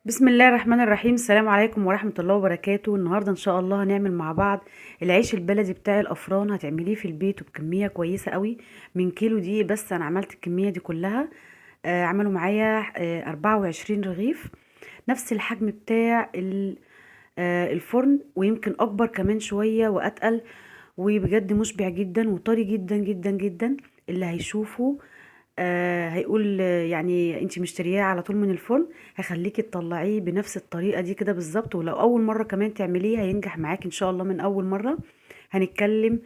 بسم الله الرحمن الرحيم. السلام عليكم ورحمة الله وبركاته. النهاردة ان شاء الله هنعمل مع بعض العيش البلدي بتاع الافران. هتعمليه في البيت وبكمية كويسة قوي من كيلو دقيق. بس انا عملت الكمية دي كلها. عملوا معايا 24 رغيف، نفس الحجم بتاع الفرن، ويمكن اكبر كمان شوية واتقل، وبجد مشبع جدا وطري جدا جدا جدا. اللي هيشوفه هيقول يعني انتي مشترياه على طول من الفرن. هخليكي تطلعيه بنفس الطريقة دي كده بالظبط، ولو اول مرة كمان تعمليه هينجح معاكي ان شاء الله من اول مرة. هنتكلم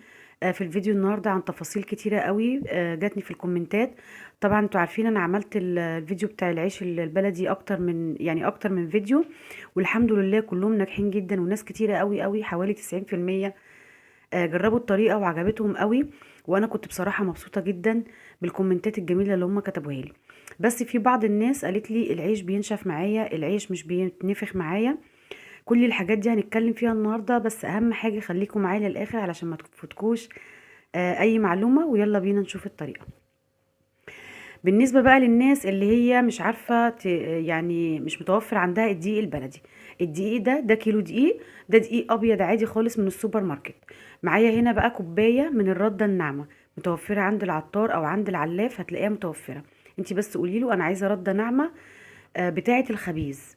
في الفيديو النهاردة عن تفاصيل كتيرة قوي جاتني في الكومنتات. طبعا انتوا عارفين انا عملت الفيديو بتاع العيش البلدي اكتر من فيديو، والحمد لله كلهم ناجحين جدا، وناس كتيرة قوي قوي حوالي 90% جربوا الطريقة وعجبتهم قوي. وانا كنت بصراحة مبسوطة جدا بالكومنتات الجميلة اللي هم كتبوها لي. بس في بعض الناس قالت لي العيش بينشف معايا، العيش مش بيتنفخ معايا. كل الحاجات دي هنتكلم فيها النهاردة، بس اهم حاجة خليكم معايا للاخر علشان ما تفوتكوش اي معلومة. ويلا بينا نشوف الطريقة. بالنسبة بقى للناس اللي هي مش عارفة يعني مش متوفر عندها الدقيق البلدي. الدقيق ده كيلو دقيق، ده دقيق ابيض عادي خالص من السوبر ماركت. معايا هنا بقى كوباية من الردة الناعمة، متوفرة عند العطار او عند العلاف، هتلاقيها متوفرة. انتي بس قوليله انا عايزة ردة ناعمة بتاعة الخبيز،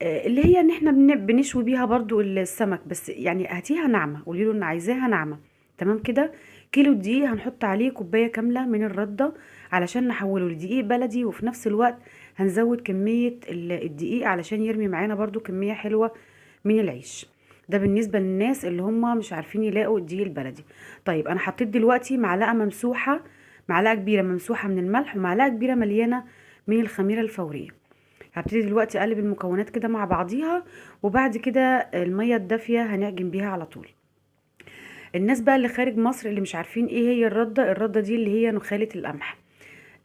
اللي هي ان احنا بنشوي بيها برضو السمك، بس يعني هاتيها ناعمة، قولي له ان عايزاها ناعمة. تمام كده. كيلو دقيق هنحط عليه كوباية كاملة من الردة علشان نحوله لدقيق بلدي، وفي نفس الوقت هنزود كمية الدقيق علشان يرمي معانا برضو كمية حلوة من العيش. ده بالنسبة للناس اللي هم مش عارفين يلاقوا الدقيق البلدي. طيب انا حطيت دلوقتي معلقة ممسوحة، معلقة كبيرة ممسوحة من الملح، ومعلقة كبيرة مليانة من الخميرة الفورية. هبتدي دلوقتي اقلب المكونات كده مع بعضيها، وبعد كده المية الدافية هنعجن بيها على طول. الناس بقى اللي خارج مصر اللي مش عارفين ايه هي الردة دي اللي هي نخالة القمح،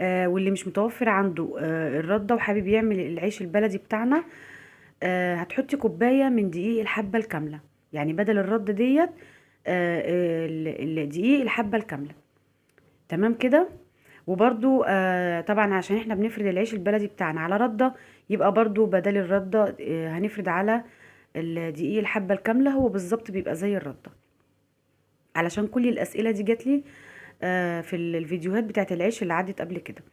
واللي مش متوفر عنده الردة وحابب يعمل العيش البلدي بتاعنا، هتحطي كوباية من دقيق الحبة الكاملة، يعني بدل الردة ديت الدقيق الحبة الكاملة. تمام كده. وبرضو طبعا عشان احنا بنفرد العيش البلدي بتاعنا على ردة، يبقى برضو بدل الردة هنفرد على الدقيق الحبة الكاملة، هو بالظبط بيبقى زي الردة. علشان كل الأسئلة دي جاتلي في الفيديوهات بتاعت العيش اللي عدت قبل كده.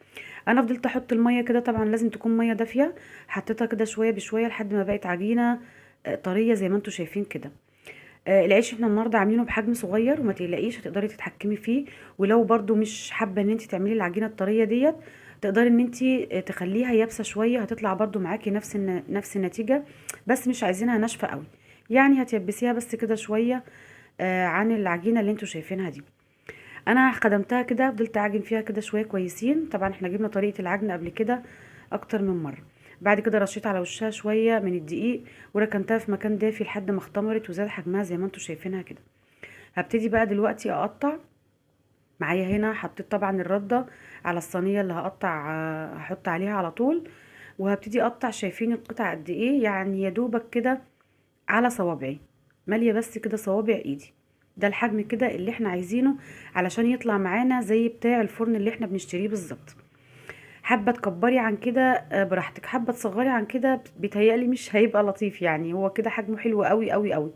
انا فضلت احط المية كده، طبعا لازم تكون مية دافية. حطيتها كده شوية بشوية لحد ما بقت عجينة طرية زي ما انتوا شايفين كده. العيش احنا النهارده عاملينه بحجم صغير، وما تقلقيش هتقدري تتحكمي فيه. ولو برضو مش حابه ان انت تعملي العجينه الطريه ديت، تقدري ان انت تخليها يابسه شويه، هتطلع برضو معاكي نفس النتيجه، بس مش عايزينها ناشفه قوي. يعني هتيبسيها بس كده شويه عن العجينه اللي انتوا شايفينها دي. انا خدمتها كده، فضلت اعجن فيها كده شويه كويسين. طبعا احنا جبنا طريقه العجن قبل كده اكتر من مره. بعد كده رشيت على وشها شويه من الدقيق، وركنتها في مكان دافي لحد ما اختمرت وزاد حجمها زي ما انتوا شايفينها كده. هبتدي بقى دلوقتي اقطع. معايا هنا حطيت طبعا الردة على الصينية اللي هقطع، هحط عليها على طول. وهبتدي اقطع. شايفين القطع قد ايه؟ يعني يا دوبك كده على صوابعي، مالية بس كده صوابع ايدي. ده الحجم كده اللي احنا عايزينه علشان يطلع معانا زي بتاع الفرن اللي احنا بنشتريه بالظبط. حابة تكبري عن كده براحتك، حابة تصغري عن كده بيتهيألي مش هيبقى لطيف، يعني هو كده حجمه حلو قوي قوي قوي.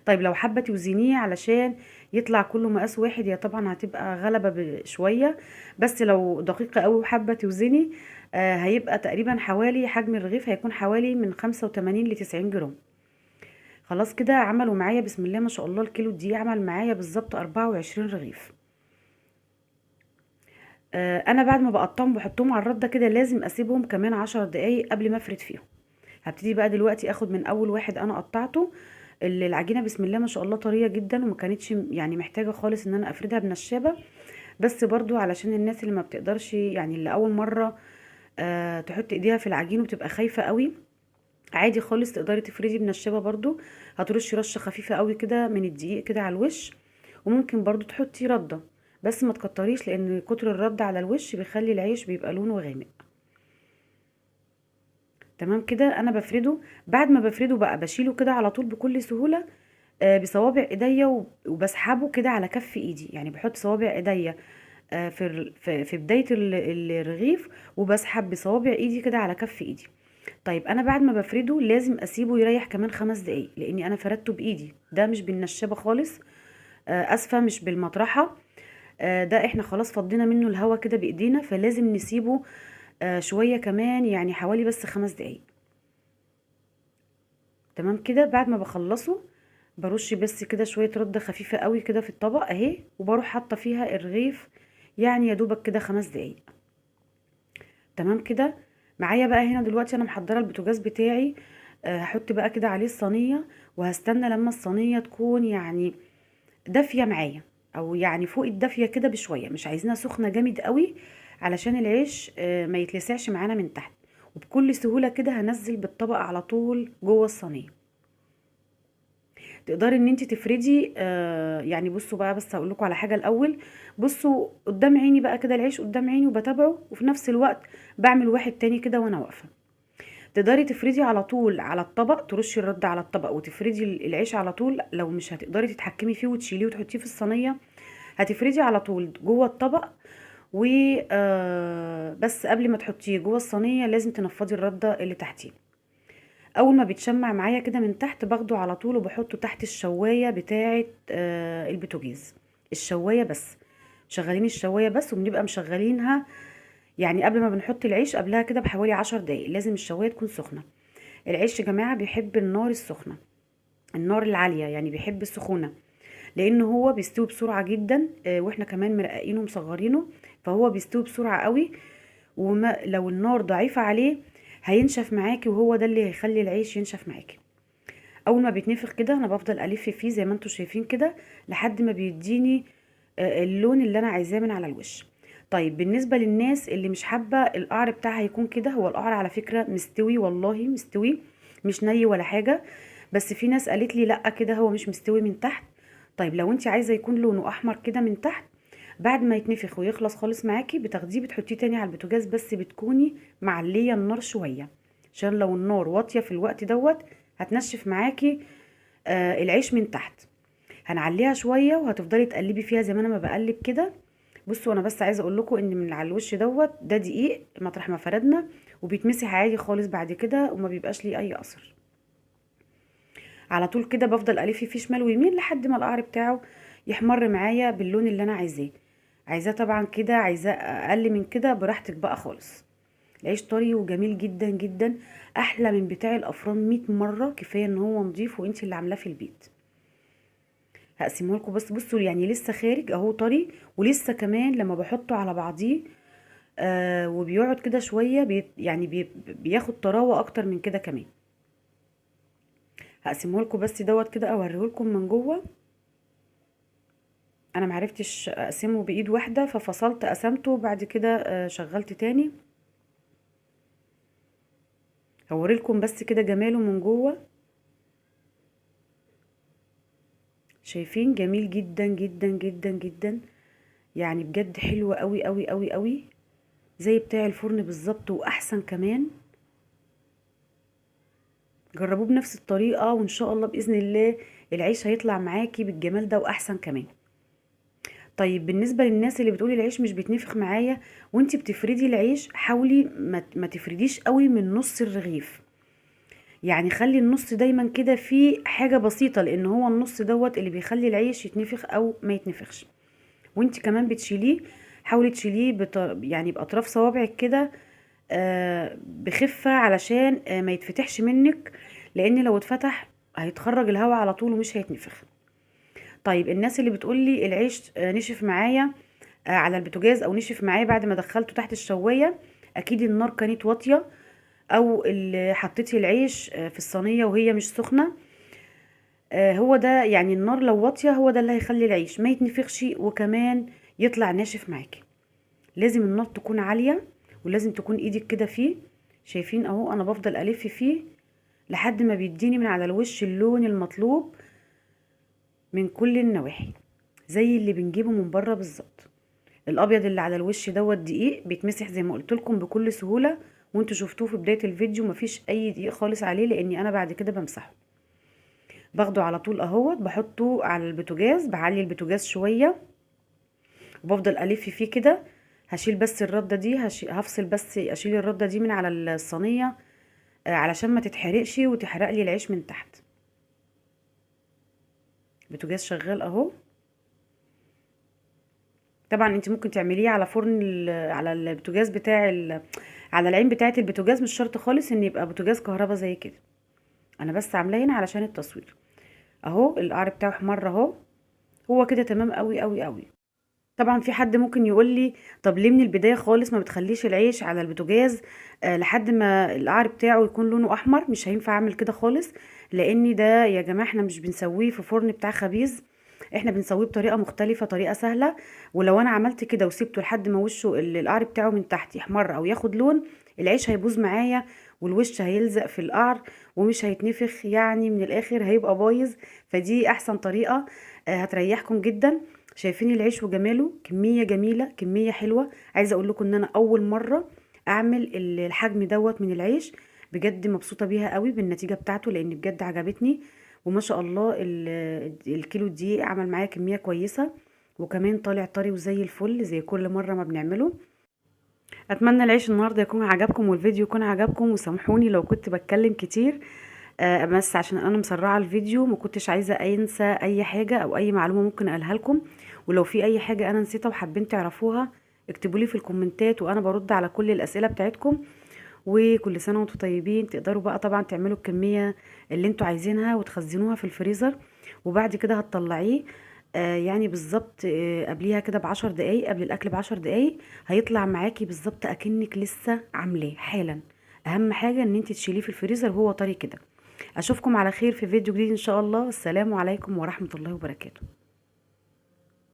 طيب لو حابة توزنيه علشان يطلع كله مقاس واحد، هي طبعا هتبقى غلبة بشوية. بس لو دقيقة قوي وحابة توزني، هيبقى تقريبا حوالي حجم الرغيف هيكون حوالي من 85 ل 90 جرام. خلاص كده عملوا معايا بسم الله ما شاء الله الكيلو دي عمل معايا بالظبط 24 رغيف. انا بعد ما بقطعهم بحطهم على الرده كده لازم اسيبهم كمان 10 دقايق قبل ما افرد فيهم. هبتدي بقى دلوقتي اخد من اول واحد انا قطعته. العجينه بسم الله ما شاء الله طريه جدا، وما كانتش يعني محتاجه خالص ان انا افردها بنشابه. بس برضو علشان الناس اللي ما بتقدرش، يعني اللي اول مره تحط ايديها في العجين وبتبقى خايفه قوي، عادي خالص تقدري تفردي بنشابه برضو. هترشي رشه خفيفه قوي كده من الدقيق كده على الوش. وممكن برضو تحطي رده، بس ما تكتريش لان كتر الرد على الوش بيخلي العيش بيبقى لونه غامق. تمام كده. انا بفرده. بعد ما بفرده بقى بشيله كده على طول بكل سهوله بصوابع ايديا، وبسحبه كده على كف ايدي، يعني بحط صوابع ايديا في بدايه الرغيف، وبسحب بصوابع ايدي كده على كف ايدي. طيب انا بعد ما بفرده لازم اسيبه يريح كمان 5 دقايق، لاني انا فردته بايدي، ده مش بالنشابه خالص. اسفه، مش بالمطرحه. ده احنا خلاص فضينا منه الهوا كده بايدينا، فلازم نسيبه شويه كمان، يعني حوالي بس 5 دقايق. تمام كده. بعد ما بخلصه برش بس كده شويه رده خفيفه قوي كده في الطبق اهي، وبروح حاطه فيها الرغيف، يعني يا دوبك كده 5 دقايق. تمام كده. معايا بقى هنا دلوقتي انا محضره البوتاجاز بتاعي. هحط بقى كده عليه الصينيه، وهستنى لما الصينيه تكون يعني دافيه معايا، او يعني فوق الدافيه كده بشويه، مش عايزينها سخنه جامد قوي علشان العيش ما يتلسعش معانا من تحت. وبكل سهوله كده هنزل بالطبق على طول جوه الصينيه. تقدري ان انت تفردي يعني بصوا بقى، بس هقول لكم على حاجه الاول. بصوا قدام عيني بقى كده، العيش قدام عيني وبتابعه، وفي نفس الوقت بعمل واحد تاني كده وانا واقفه. تقدري تفردي على طول على الطبق، ترشي الرد على الطبق وتفردي العيش على طول. لو مش هتقدري تتحكمي فيه وتشيليه وتحطيه في الصينيه، هتفردي على طول جوه الطبق. و بس قبل ما تحطيه جوه الصينيه لازم تنفضي الرده اللي تحتيه. اول ما بيتشمع معايا كده من تحت، باخده على طول وبحطه تحت الشوايه بتاعه البوتاجاز. الشوايه بس، شغالين الشوايه بس، وبنبقى مشغلينها يعني قبل ما بنحط العيش قبلها كده بحوالي 10 دقايق. لازم الشوايه تكون سخنه. العيش يا جماعه بيحب النار السخنه، النار العاليه، يعني بيحب السخونه، لان هو بيستوي بسرعه جدا. واحنا كمان مرققينه ومصغرينه، فهو بيستوي بسرعه قوي. وما لو النار ضعيفه عليه هينشف معاكي، وهو ده اللي هيخلي العيش ينشف معاكي. اول ما بيتنفخ كده انا بفضل الف فيه زي ما انتم شايفين كده لحد ما بيديني اللون اللي انا عايزاه من على الوش. طيب بالنسبه للناس اللي مش حابه القعر بتاعها يكون كده، هو القعر على فكره مستوي، والله مستوي، مش ني ولا حاجه. بس في ناس قالت لي لا كده هو مش مستوي من تحت. طيب لو انت عايزه يكون لونه احمر كده من تحت، بعد ما يتنفخ ويخلص خالص معاكي بتاخديه بتحطيه تاني على البوتاجاز، بس بتكوني معليه النار شويه، عشان لو النار واطيه في الوقت دوت هتنشف معاكي العيش من تحت. هنعليها شويه وهتفضلي تقلبي فيها زي ما انا ما بقلب كده. بصوا انا بس عايزه اقول لكم ان من على الوش دوت ده دقيق مطرح ما فردنا، وبيتمسح عادي خالص بعد كده وما بيبقاش ليه اي اثر. على طول كده بفضل الف فيه شمال ويمين لحد ما القعر بتاعه يحمر معايا باللون اللي انا عايزاه. عايزاه طبعا كده، عايزاه اقل من كده براحتك بقى خالص. العيش طري وجميل جدا جدا، احلى من بتاع الافران 100 مره. كفايه ان هو نضيف وانت اللي عاملاه في البيت. هقسمه لكم بس بصوا، يعني لسه خارج اهو طري، ولسه كمان لما بحطه على بعضيه وبيقعد كده شويه يعني بياخد طراوه اكتر من كده كمان. هقسمه لكم بس دوت كده اوريه لكم من جوه. انا معرفتش اقسمه بايد واحده ففصلت قسمته، بعد كده شغلت تاني. هوريلكم بس كده جماله من جوه. شايفين جميل جدا جدا جدا جدا، يعني بجد حلو قوي قوي قوي قوي، زي بتاع الفرن بالظبط واحسن كمان. جربوه بنفس الطريقه وان شاء الله باذن الله العيش هيطلع معاكي بالجمال ده واحسن كمان. طيب بالنسبه للناس اللي بتقولي العيش مش بيتنفخ معايا، وانتي بتفردي العيش حاولي ما تفرديش قوي من نص الرغيف، يعني خلي النص دايما كده فيه حاجه بسيطه، لان هو النص دوت اللي بيخلي العيش يتنفخ او ما يتنفخش. وانت كمان بتشيليه حاولي تشيليه يعني باطراف صوابعك كده بخفه، علشان ما يتفتحش منك، لان لو اتفتح هيتخرج الهواء على طول ومش هيتنفخ. طيب الناس اللي بتقولي العيش نشف معايا على البوتاجاز، او نشف معايا بعد ما دخلته تحت الشوايه، اكيد النار كانت واطيه، او اللي حطيتي العيش في الصينيه وهي مش سخنه. هو ده يعني النار لو واطيه هو ده اللي هيخلي العيش ما يتنفخش وكمان يطلع ناشف معاكي. لازم النار تكون عاليه، ولازم تكون ايدك كده فيه. شايفين اهو انا بفضل الف فيه لحد ما بيديني من على الوش اللون المطلوب من كل النواحي، زي اللي بنجيبه من بره بالظبط. الابيض اللي على الوش دوت دقيق بيتمسح زي ما قلت لكم بكل سهوله، وانتوا شفتوه في بدايه الفيديو مفيش اي دقيق خالص عليه، لاني انا بعد كده بمسحه. باخده على طول اهوت بحطه على البوتاجاز، بعلي البوتاجاز شويه وبفضل الف فيه كده. هشيل بس الرده دي، هفصل بس اشيل الرده دي من على الصينيه علشان ما تتحرقش وتحرق لي العيش من تحت. البوتاجاز شغال اهو. طبعا انت ممكن تعمليه على فرن على البوتاجاز بتاع على العين بتاعه البوتاجاز، مش شرط خالص ان يبقى بوتاجاز كهربا زي كده. انا بس عاملاه هنا علشان التصوير. اهو القعر بتاعه احمر اهو. هو كده تمام قوي قوي قوي. طبعا في حد ممكن يقول لي طب ليه من البدايه خالص ما بتخليش العيش على البوتاجاز لحد ما القعر بتاعه يكون لونه احمر؟ مش هينفع اعمل كده خالص، لان ده يا جماعه احنا مش بنسويه في فرن بتاع خبيز، احنا بنسويه بطريقه مختلفه، طريقه سهله. ولو انا عملت كده وسبته لحد ما وشه القعر بتاعه من تحت يحمر او ياخد لون، العيش هيبوظ معايا والوش هيلزق في القعر ومش هيتنفخ، يعني من الاخر هيبقى بايظ. فدي احسن طريقه هتريحكم جدا. شايفين العيش وجماله؟ كميه جميله، كميه حلوه. عايزه اقول لكم ان انا اول مره اعمل الحجم دوت من العيش، بجد مبسوطه بيها قوي بالنتيجه بتاعته، لان بجد عجبتني. وما شاء الله الكيلو دي عمل معايا كميه كويسه، وكمان طالع طري وزي الفل زي كل مره ما بنعمله. اتمنى العيش النهارده يكون عجبكم والفيديو يكون عجبكم، وسامحوني لو كنت بتكلم كتير، بس عشان انا مسرعه الفيديو ما كنتش عايزه انسى اي حاجه او اي معلومه ممكن اقولها لكم. ولو في اي حاجه انا نسيتها وحابين تعرفوها اكتبوا لي في الكومنتات، وانا برد على كل الاسئله بتاعتكم. وكل سنه وانتم طيبين. تقدروا بقى طبعا تعملوا الكميه اللي انتوا عايزينها وتخزنوها في الفريزر، وبعد كده هتطلعيه يعني بالظبط قبليها كده ب10 دقايق، قبل الاكل ب10 دقايق هيطلع معاكي بالظبط اكنك لسه عاملاه حالا. اهم حاجه ان انت تشيليه في الفريزر وهو طري كده. اشوفكم على خير في فيديو جديد ان شاء الله. السلام عليكم ورحمه الله وبركاته.